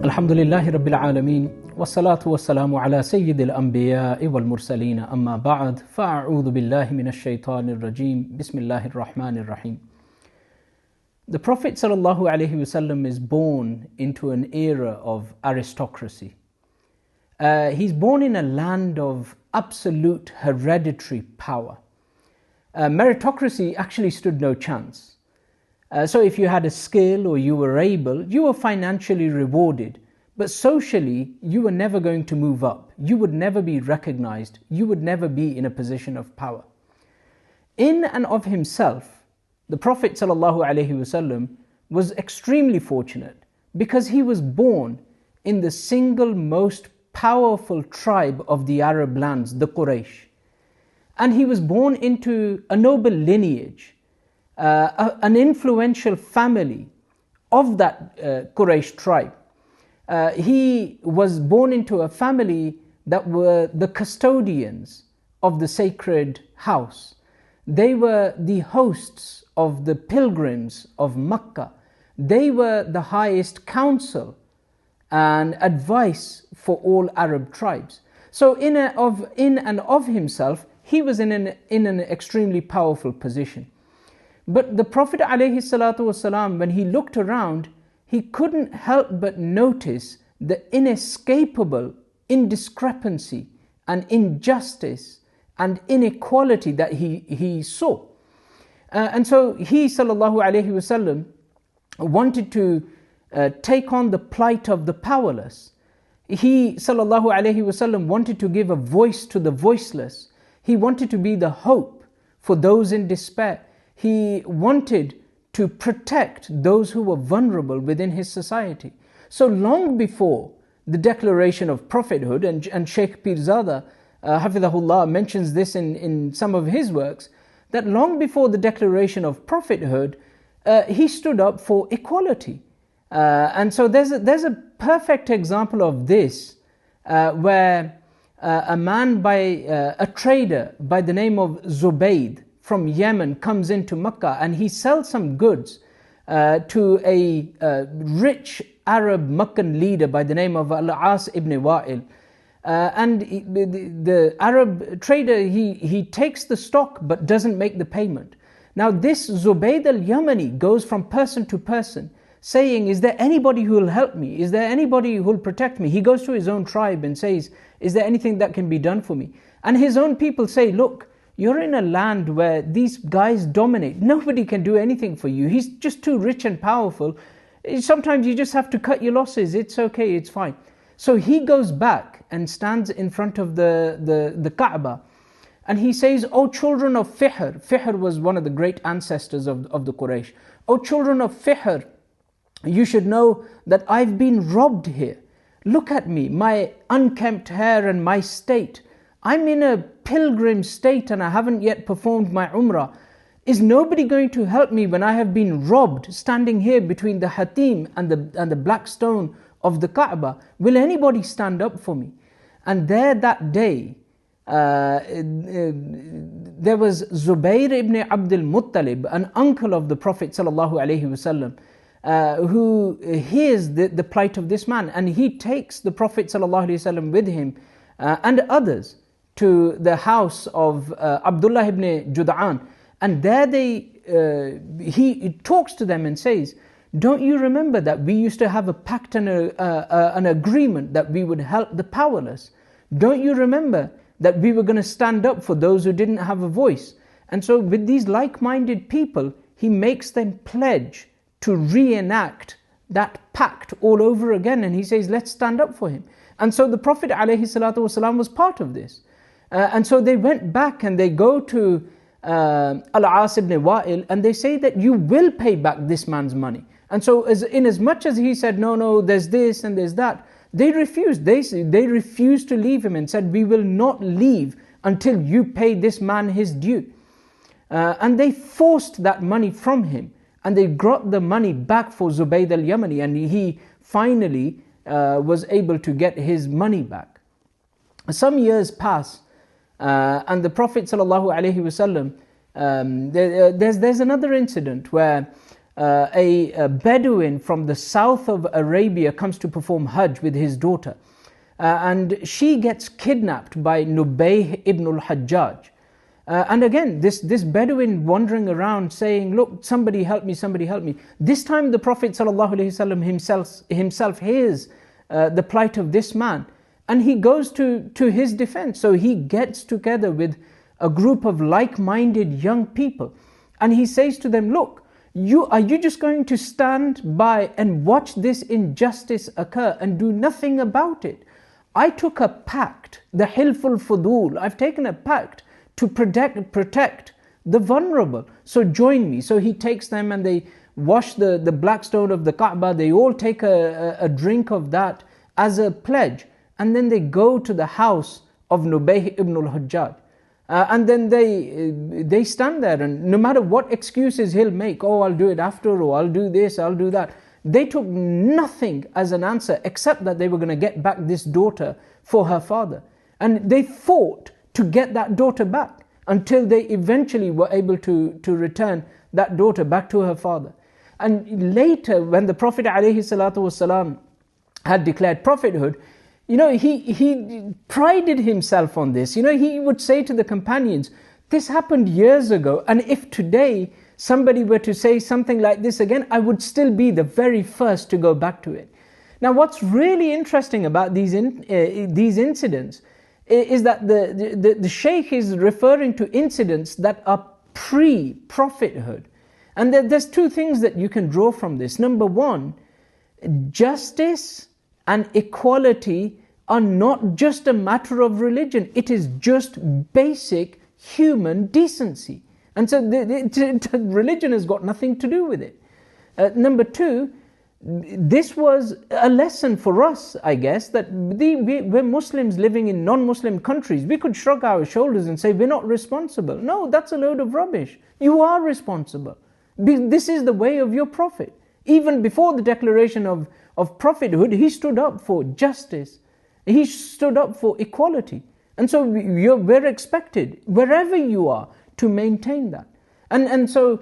Alhamdulillahi Rabbil Alameen, wassalatu wassalamu ala sayyidil anbiya'i wal mursaleen, amma ba'd, fa'a'udhu billahi minash shaitanir rajim, bismillahir rahmanir rahim. The Prophet ﷺ is born into an era of aristocracy. He's born in a land of absolute hereditary power. Meritocracy actually stood no chance. So if you had a skill or you were able, you were financially rewarded. But socially, you were never going to move up. You would never be recognized. You would never be in a position of power. In and of himself, the Prophet ﷺ was extremely fortunate because he was born in the single most powerful tribe of the Arab lands, the Quraysh. And he was born into a noble lineage, an influential family of that Quraysh tribe. He was born into a family that were the custodians of the sacred house. They were the hosts of the pilgrims of Makkah. They were the highest counsel and advice for all Arab tribes. So in and of himself, he was in an extremely powerful position. But the Prophet ﷺ, when he looked around, he couldn't help but notice the inescapable indiscrepancy and injustice and inequality that he saw. And so he ﷺ wanted to take on the plight of the powerless. He ﷺ wanted to give a voice to the voiceless. He wanted to be the hope for those in despair. He wanted to protect those who were vulnerable within his society. So long before the declaration of prophethood, and Shaykh Pirzada, Hafidhahullah, mentions this in some of his works, that long before the declaration of prophethood, he stood up for equality. And so there's a perfect example of this, where a man a trader by the name of Zubayr from Yemen comes into Makkah and he sells some goods to a rich Arab Meccan leader by the name of ibn Wa'il. And the Arab trader, he takes the stock but doesn't make the payment. Now this Zubayr al-Yamani goes from person to person saying, is there anybody who will help me? Is there anybody who will protect me? He goes to his own tribe and says, is there anything that can be done for me? And his own people say, look, you're in a land where these guys dominate. Nobody can do anything for you. He's just too rich and powerful. Sometimes you just have to cut your losses. It's okay, it's fine. So he goes back and stands in front of the Kaaba. And he says, O children of Fihr. Fihr was one of the great ancestors of the Quraysh. O children of Fihr, you should know that I've been robbed here. Look at me, my unkempt hair and my state. I'm in a pilgrim state and I haven't yet performed my umrah. Is nobody going to help me when I have been robbed, standing here between the Hatim and the black stone of the Kaaba? Will anybody stand up for me? And there that day, there was Zubayr ibn Abd al-Muttalib, an uncle of the Prophet ﷺ, who hears the plight of this man, and he takes the Prophet ﷺ with him and others to the house of Abdullah ibn Jud'an. And there he talks to them and says, don't you remember that we used to have a pact and an agreement that we would help the powerless? Don't you remember that we were going to stand up for those who didn't have a voice? And so with these like-minded people, he makes them pledge to reenact that pact all over again. And he says, let's stand up for him. And so the Prophet ﷺ was part of this. And so they went back and they go to Al-As ibn Wa'il and they say that you will pay back this man's money. And so in as much as he said, no, there's this and there's that, they refused. They refused to leave him and said, we will not leave until you pay this man his due. And they forced that money from him and they got the money back for Zubayr al-Yamani, and he finally was able to get his money back. Some years pass. And the Prophet ﷺ, there's another incident where a Bedouin from the south of Arabia comes to perform Hajj with his daughter. And she gets kidnapped by Zubayr ibn Abd. And again, this Bedouin wandering around saying, look, somebody help me, somebody help me. This time the Prophet ﷺ himself hears the plight of this man, and he goes to his defense. So he gets together with a group of like-minded young people, and he says to them, look, are you just going to stand by and watch this injustice occur and do nothing about it? I took a pact, the Hilf al-Fudul. I've taken a pact to protect the vulnerable. So join me. So he takes them and they wash the black stone of the Kaaba. They all take a drink of that as a pledge. And then they go to the house of Zubayr ibn Abd. And then they stand there, and no matter what excuses he'll make, oh, I'll do it after, or I'll do this, I'll do that. They took nothing as an answer except that they were going to get back this daughter for her father. And they fought to get that daughter back until they eventually were able to return that daughter back to her father. And later, when the Prophet ﷺ had declared prophethood, he prided himself on this. He would say to the companions, this happened years ago, and if today somebody were to say something like this again, I would still be the very first to go back to it. Now, what's really interesting about these incidents is that the Shaykh is referring to incidents that are pre-prophethood. And there's two things that you can draw from this. Number one, justice and equality are not just a matter of religion. It is just basic human decency. And so religion has got nothing to do with it. Number two, this was a lesson for us, I guess, that we're Muslims living in non-Muslim countries. We could shrug our shoulders and say, we're not responsible. No, that's a load of rubbish. You are responsible. This is the way of your Prophet. Even before the declaration of prophethood, he stood up for justice. He stood up for equality. And so we're expected, wherever you are, to maintain that. And so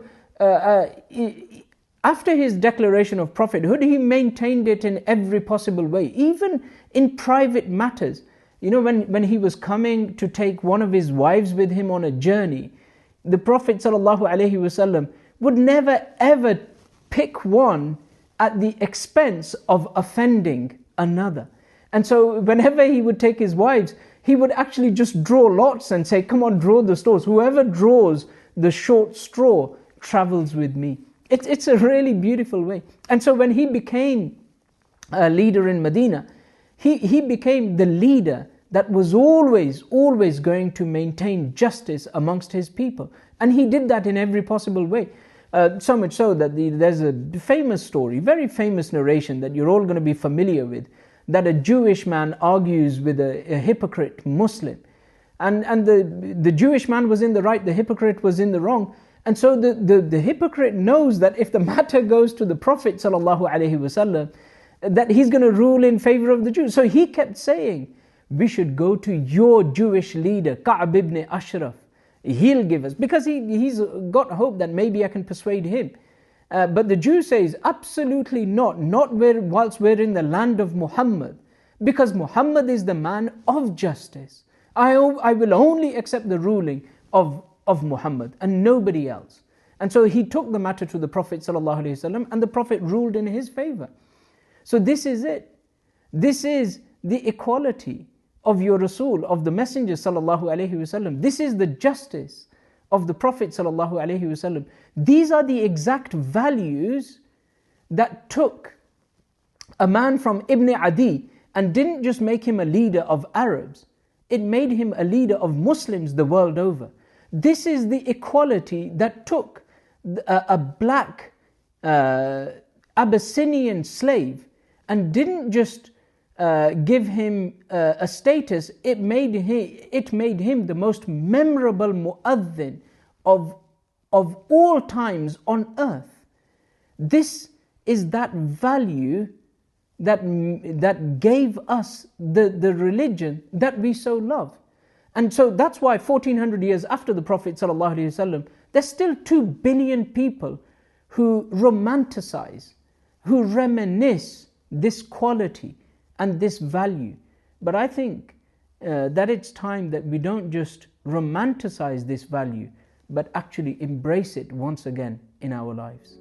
after his declaration of prophethood, he maintained it in every possible way, even in private matters. When he was coming to take one of his wives with him on a journey, the Prophet ﷺ would never ever pick one at the expense of offending another. And so whenever he would take his wives, he would actually just draw lots and say, come on, draw the straws. Whoever draws the short straw travels with me. It's a really beautiful way. And so when he became a leader in Medina, he became the leader that was always going to maintain justice amongst his people. And he did that in every possible way. So much so that there's a famous story, very famous narration that you're all going to be familiar with, that a Jewish man argues with a hypocrite Muslim. And the Jewish man was in the right, the hypocrite was in the wrong. And so the hypocrite knows that if the matter goes to the Prophet ﷺ, that he's going to rule in favor of the Jews. So he kept saying, we should go to your Jewish leader, Ka'b ibn Ashraf. He'll give us, because he's got hope that maybe I can persuade him. But the Jew says, absolutely not whilst we're in the land of Muhammad, because Muhammad is the man of justice. I will only accept the ruling of Muhammad and nobody else. And so he took the matter to the Prophet ﷺ, and the Prophet ruled in his favor. So this is it. This is the equality of your Rasul, of the Messenger ﷺ. This is the justice of the Prophet ﷺ. These are the exact values that took a man from Ibn Adi and didn't just make him a leader of Arabs. It made him a leader of Muslims the world over. This is the equality that took a black Abyssinian slave and didn't just give him a status. It made him the most memorable mu'adhin of all times on earth. This is that value that gave us the religion that we so love. And so that's why 1400 years after the Prophet ﷺ, there's still 2 billion people who romanticize, who reminisce this quality and this value. But I think that it's time that we don't just romanticize this value, but actually embrace it once again in our lives.